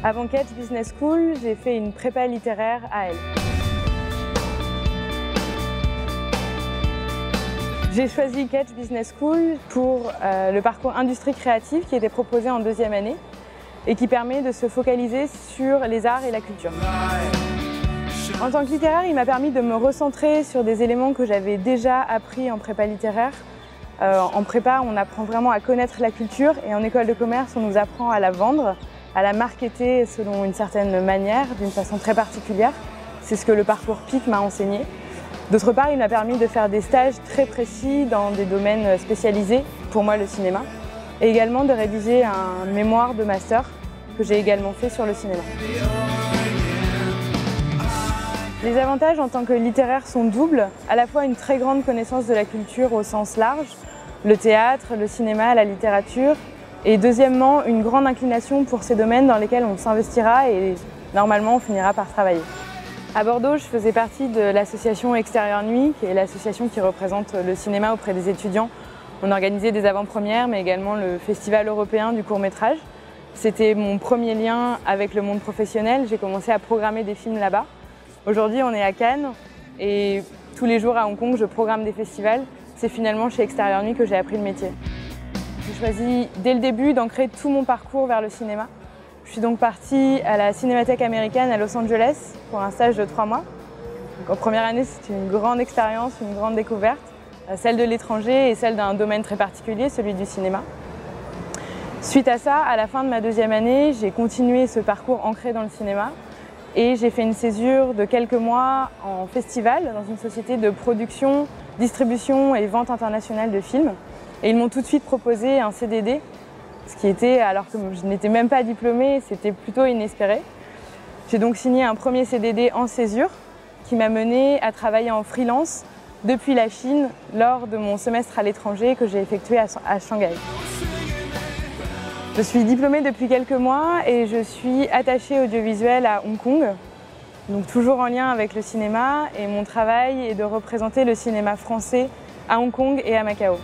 Avant Catch Business School, j'ai fait une prépa littéraire à Elle. J'ai choisi Catch Business School pour le parcours industrie créative qui était proposé en deuxième année et qui permet de se focaliser sur les arts et la culture. En tant que littéraire, il m'a permis de me recentrer sur des éléments que j'avais déjà appris en prépa littéraire. En prépa, on apprend vraiment à connaître la culture et en école de commerce, on nous apprend à la vendre, à la marketer selon une certaine manière, d'une façon très particulière. C'est ce que le parcours PIC m'a enseigné. D'autre part, il m'a permis de faire des stages très précis dans des domaines spécialisés, pour moi le cinéma, et également de rédiger un mémoire de master que j'ai également fait sur le cinéma. Les avantages en tant que littéraire sont doubles, à la fois une très grande connaissance de la culture au sens large, le théâtre, le cinéma, la littérature, et deuxièmement, une grande inclination pour ces domaines dans lesquels on s'investira et normalement on finira par travailler. À Bordeaux, je faisais partie de l'association Extérieur Nuit, qui est l'association qui représente le cinéma auprès des étudiants. On organisait des avant-premières, mais également le Festival européen du court-métrage. C'était mon premier lien avec le monde professionnel. J'ai commencé à programmer des films là-bas. Aujourd'hui, on est à Cannes et tous les jours à Hong Kong, je programme des festivals. C'est finalement chez Extérieur Nuit que j'ai appris le métier. J'ai choisi dès le début d'ancrer tout mon parcours vers le cinéma. Je suis donc partie à la Cinémathèque américaine à Los Angeles pour un stage de 3 mois. Donc, en première année, c'était une grande expérience, une grande découverte, celle de l'étranger et celle d'un domaine très particulier, celui du cinéma. Suite à ça, à la fin de ma deuxième année, j'ai continué ce parcours ancré dans le cinéma et j'ai fait une césure de quelques mois en festival dans une société de production, distribution et vente internationale de films. Et ils m'ont tout de suite proposé un CDD. Ce qui était, alors que je n'étais même pas diplômée, c'était plutôt inespéré. J'ai donc signé un premier CDD en césure qui m'a menée à travailler en freelance depuis la Chine lors de mon semestre à l'étranger que j'ai effectué à Shanghai. Je suis diplômée depuis quelques mois et je suis attachée audiovisuelle à Hong Kong, donc toujours en lien avec le cinéma, et mon travail est de représenter le cinéma français à Hong Kong et à Macao.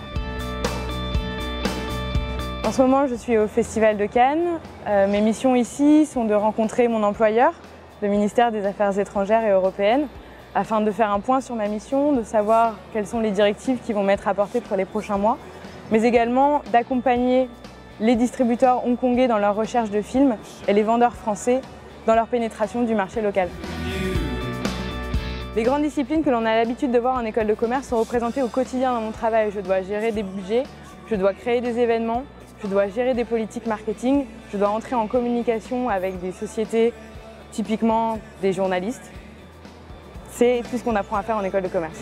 En ce moment, je suis au Festival de Cannes. Mes missions ici sont de rencontrer mon employeur, le ministère des Affaires étrangères et européennes, afin de faire un point sur ma mission, de savoir quelles sont les directives qui vont m'être apportées pour les prochains mois, mais également d'accompagner les distributeurs hongkongais dans leur recherche de films et les vendeurs français dans leur pénétration du marché local. Les grandes disciplines que l'on a l'habitude de voir en école de commerce sont représentées au quotidien dans mon travail. Je dois gérer des budgets, je dois créer des événements, je dois gérer des politiques marketing, je dois entrer en communication avec des sociétés, typiquement des journalistes. C'est tout ce qu'on apprend à faire en école de commerce.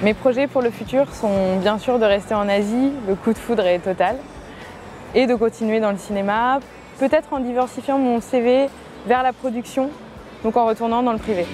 Mes projets pour le futur sont bien sûr de rester en Asie, le coup de foudre est total, et de continuer dans le cinéma, peut-être en diversifiant mon CV vers la production, donc en retournant dans le privé.